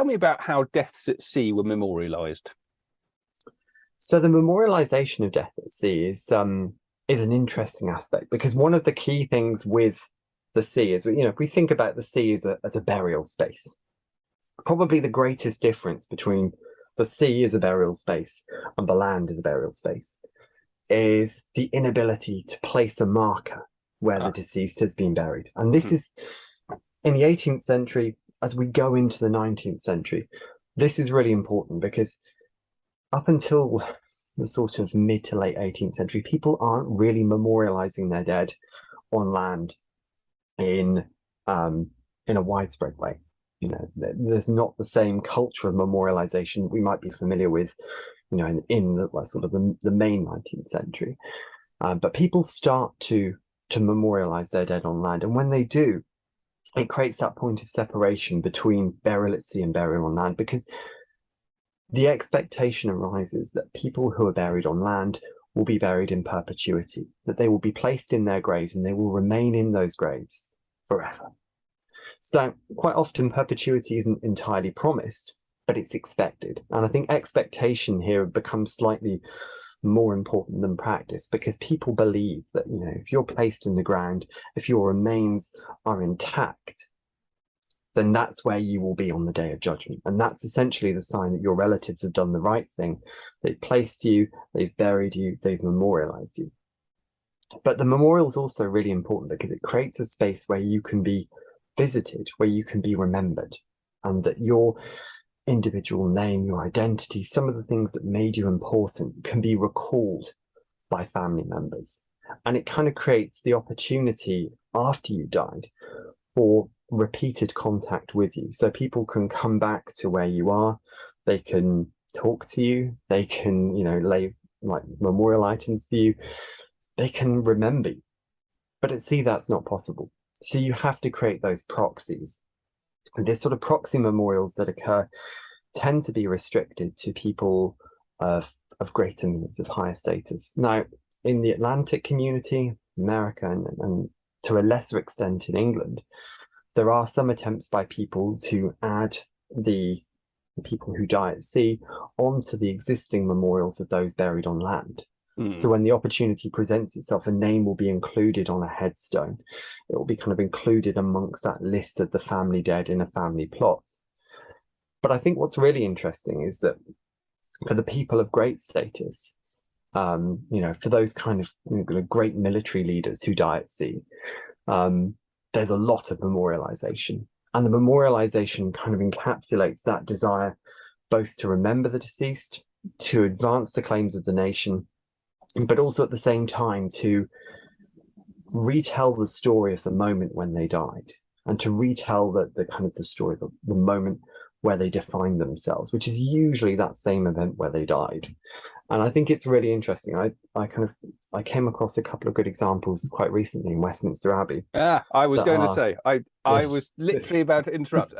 tell me about how deaths at sea were memorialised. So the memorialisation of death at sea is an interesting aspect, because one of the key things with the sea is, if we think about the sea as a burial space, probably the greatest difference between the sea as a burial space and the land as a burial space is the inability to place a marker where the deceased has been buried. And this is in the 18th century. As we go into the 19th century, this is really important, because up until the sort of mid to late 18th century, people aren't really memorializing their dead on land in a widespread way. There's not the same culture of memorialization we might be familiar with, in the, sort of the main 19th century. But people start to memorialize their dead on land, and when they do, it creates that point of separation between burial at sea and burial on land, because the expectation arises that people who are buried on land will be buried in perpetuity, that they will be placed in their graves and they will remain in those graves forever. So quite often perpetuity isn't entirely promised, but it's expected. And I think expectation here becomes slightly more important than practice, because people believe that, if you're placed in the ground, if your remains are intact, then that's where you will be on the day of judgment. And that's essentially the sign that your relatives have done the right thing. They've placed you, they've buried you, they've memorialized you. But the memorial is also really important because it creates a space where you can be visited, where you can be remembered, and that your individual name, your identity, some of the things that made you important can be recalled by family members. And it kind of creates the opportunity after you died for repeated contact with you. So people can come back to where you are, they can talk to you, they can, lay like memorial items for you, they can remember you. But at sea, that's not possible. So you have to create those proxies. And this sort of proxy memorials that occur tend to be restricted to people of greater means, of higher status. Now, in the Atlantic community, America, and to a lesser extent in England, there are some attempts by people to add the people who die at sea onto the existing memorials of those buried on land. So when the opportunity presents itself, a name will be included on a headstone. It will be kind of included amongst that list of the family dead in a family plot. But I think what's really interesting is that for the people of great status, for those kind of great military leaders who die at sea, there's a lot of memorialization. And the memorialization kind of encapsulates that desire both to remember the deceased, to advance the claims of the nation, but also at the same time to retell the story of the moment when they died, and to retell the kind of the story, the moment where they defined themselves, which is usually that same event where they died. And I think it's really interesting. I came across a couple of good examples quite recently in Westminster Abbey. I was going to say, I was literally about to interrupt.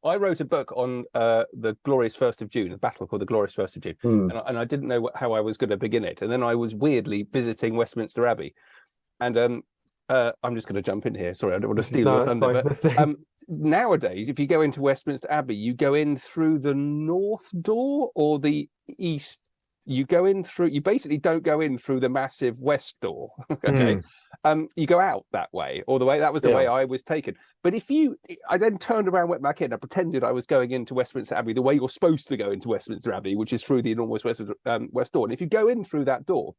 I wrote a book on the glorious 1st of June, a battle called the glorious 1st of June, and I didn't know how I was going to begin it. And then I was weirdly visiting Westminster Abbey, and I'm just going to jump in here. Sorry, I don't want to steal your thunder. But nowadays, if you go into Westminster Abbey, you go in through the north door or the east. You go in through. You basically don't go in through the massive west door. Okay, you go out that way, or the way that was the way I was taken. But I then turned around, went back in. I pretended I was going into Westminster Abbey the way you're supposed to go into Westminster Abbey, which is through the enormous west door. And if you go in through that door,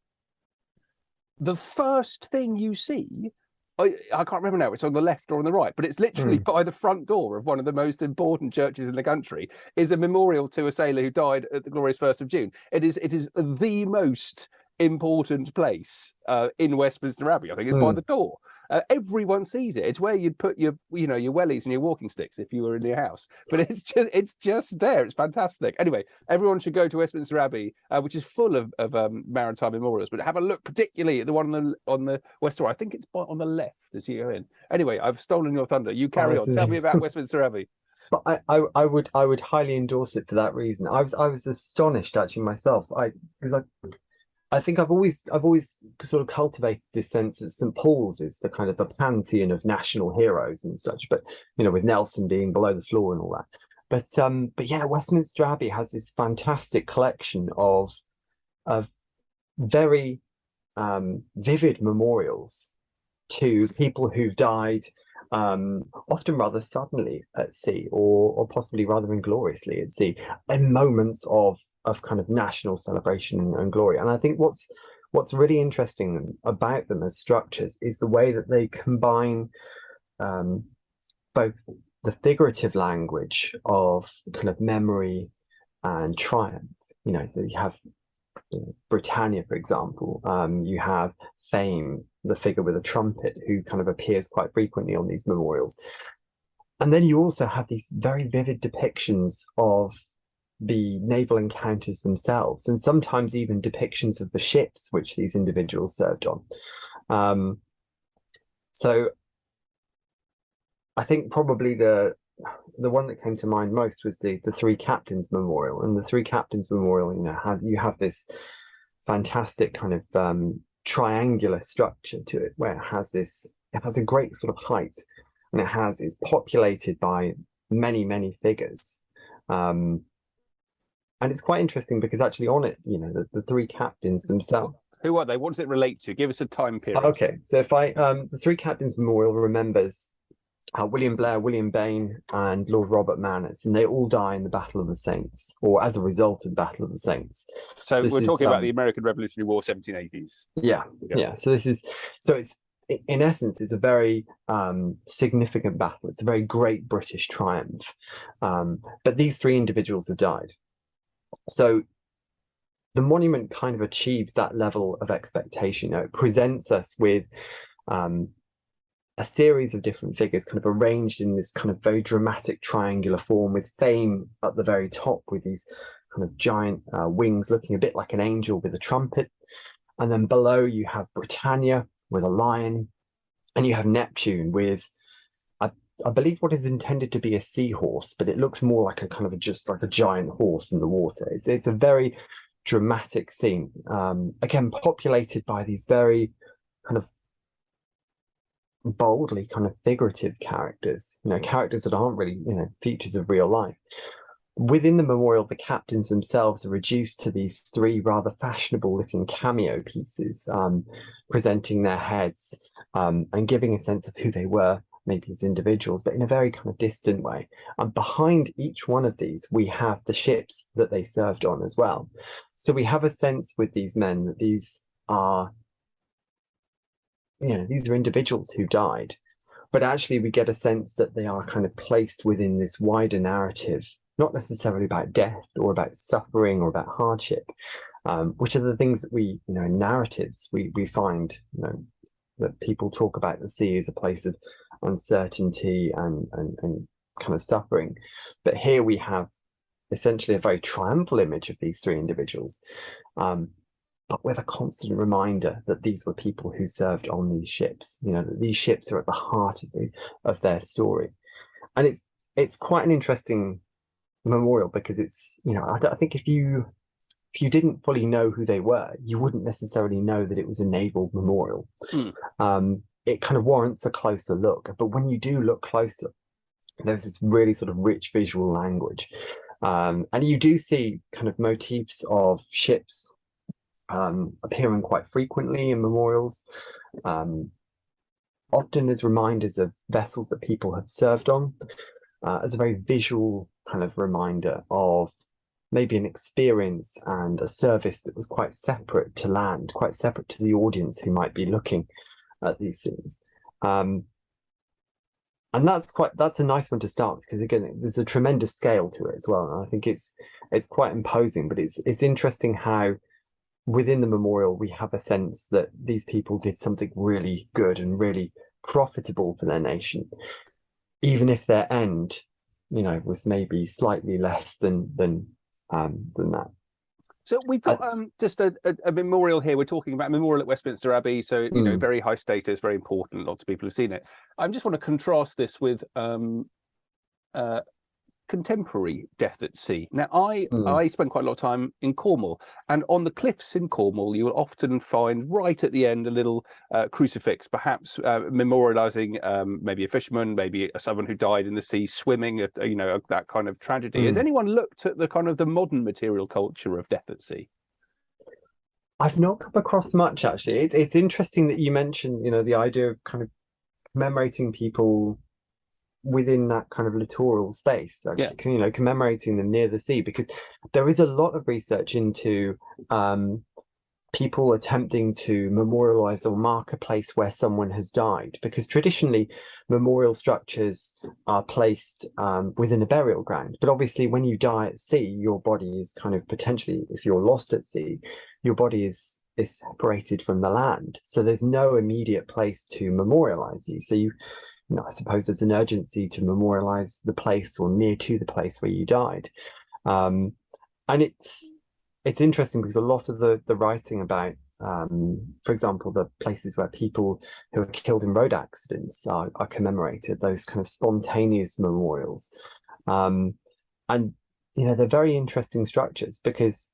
the first thing you see, I can't remember now, it's on the left or on the right, but it's literally by the front door of one of the most important churches in the country, is a memorial to a sailor who died at the glorious 1st of June. It is the most important place in Westminster Abbey. I think it's by the door. Everyone sees it. It's where you'd put your wellies and your walking sticks if you were in your house. But it's just there. It's fantastic. Anyway, everyone should go to Westminster Abbey, which is full of maritime memorials. But have a look, particularly at the one on the west door. I think it's on the left as you go in. Anyway, I've stolen your thunder. You carry on. Tell me about Westminster Abbey. But I would highly endorse it for that reason. I was astonished actually myself. Because I think I've always sort of cultivated this sense that St. Paul's is the kind of the pantheon of national heroes and such, but with Nelson being below the floor and all that. but yeah, Westminster Abbey has this fantastic collection of very vivid memorials to people who've died, often rather suddenly at sea, or possibly rather ingloriously at sea, in moments of kind of national celebration and glory. And I think what's really interesting about them as structures is the way that they combine both the figurative language of kind of memory and triumph. You know, you have Britannia, for example. You have Fame, the figure with a trumpet, who kind of appears quite frequently on these memorials. And then you also have these very vivid depictions of the naval encounters themselves, and sometimes even depictions of the ships which these individuals served on. So I think probably the one that came to mind most was the Three Captains Memorial. And the Three Captains Memorial, you know, you have this fantastic kind of triangular structure to it, where it has a great sort of height, and it's populated by many figures. And it's quite interesting because actually on it, you know, the three captains themselves. Who are they? What does it relate to? Give us a time period. Okay, so if the Three Captains Memorial remembers William Blair, William Bain, and Lord Robert Manners, and they all die in the Battle of the Saints, or as a result of the Battle of the Saints. So we're talking about the American Revolutionary War, 1780s. Yeah. So it's in essence, it's a very significant battle. It's a very great British triumph. But these three individuals have died. So the monument kind of achieves that level of expectation. You know, it presents us with a series of different figures kind of arranged in this kind of very dramatic triangular form, with Fame at the very top with these kind of giant wings looking a bit like an angel with a trumpet. And then below you have Britannia with a lion, and you have Neptune with, I believe, what is intended to be a seahorse, but it looks more like a kind of just like a giant horse in the water. It's a very dramatic scene, again populated by these very kind of boldly kind of figurative characters, you know, characters that aren't really, you know, features of real life. Within the memorial, the captains themselves are reduced to these three rather fashionable looking cameo pieces, presenting their heads and giving a sense of who they were, maybe as individuals, but in a very kind of distant way. And behind each one of these, we have the ships that they served on as well. So we have a sense with these men that these are, you know, these are individuals who died, but actually we get a sense that they are kind of placed within this wider narrative, not necessarily about death or about suffering or about hardship, which are the things that we, you know, in narratives, we find, you know, that people talk about the sea as a place of uncertainty and kind of suffering. But here we have essentially a very triumphal image of these three individuals, but with a constant reminder that these were people who served on these ships, you know, that these ships are at the heart of their story. And it's quite an interesting memorial because it's, you know, I think if you didn't fully know who they were, you wouldn't necessarily know that it was a naval memorial. It kind of warrants a closer look, but when you do look closer, there's this really sort of rich visual language, and you do see kind of motifs of ships appearing quite frequently in memorials, often as reminders of vessels that people have served on, as a very visual kind of reminder of maybe an experience and a service that was quite separate to land, quite separate to the audience who might be looking at these scenes. And that's a nice one to start, because again, there's a tremendous scale to it as well. And I think it's quite imposing, but it's interesting how within the memorial, we have a sense that these people did something really good and really profitable for their nation, even if their end, you know, was maybe slightly less than that. So we've got just a memorial here. We're talking about a memorial at Westminster Abbey. So, you know, very high status, very important. Lots of people have seen it. I just want to contrast this with contemporary death at sea. Now, I Mm. spent quite a lot of time in Cornwall, and on the cliffs in Cornwall, you will often find right at the end a little crucifix, perhaps memorialising maybe a fisherman, maybe someone who died in the sea swimming, that kind of tragedy. Has anyone looked at the kind of the modern material culture of death at sea? I've not come across much, actually. It's interesting that you mentioned, the idea of kind of commemorating people within that kind of littoral space, actually, commemorating them near the sea, because there is a lot of research into people attempting to memorialize or mark a place where someone has died, because traditionally memorial structures are placed within a burial ground. But obviously, when you die at sea, your body is kind of potentially, if you're lost at sea, your body is separated from the land. So there's no immediate place to memorialize you. So I suppose there's an urgency to memorialize the place or near to the place where you died. And it's interesting because a lot of the writing about, for example, the places where people who are killed in road accidents are commemorated, those kind of spontaneous memorials. And, they're very interesting structures, because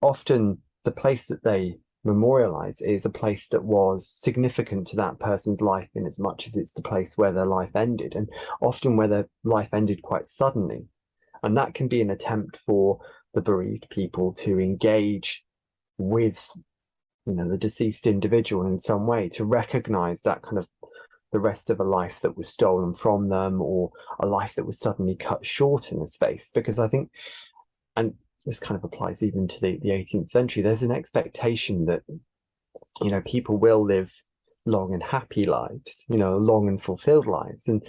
often the place that they memorialize is a place that was significant to that person's life, in as much as it's the place where their life ended, and often where their life ended quite suddenly. And that can be an attempt for the bereaved people to engage with, the deceased individual in some way, to recognize that kind of the rest of a life that was stolen from them, or a life that was suddenly cut short in a space. Because I think, and this kind of applies even to the 18th century, there's an expectation that, people will live long and happy lives, long and fulfilled lives. And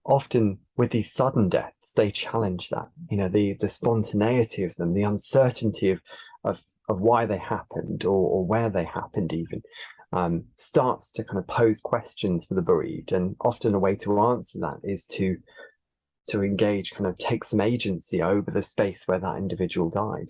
often with these sudden deaths, they challenge that, the spontaneity of them, the uncertainty of why they happened, or where they happened even, starts to kind of pose questions for the bereaved. And often a way to answer that is to engage, kind of take some agency over the space where that individual died.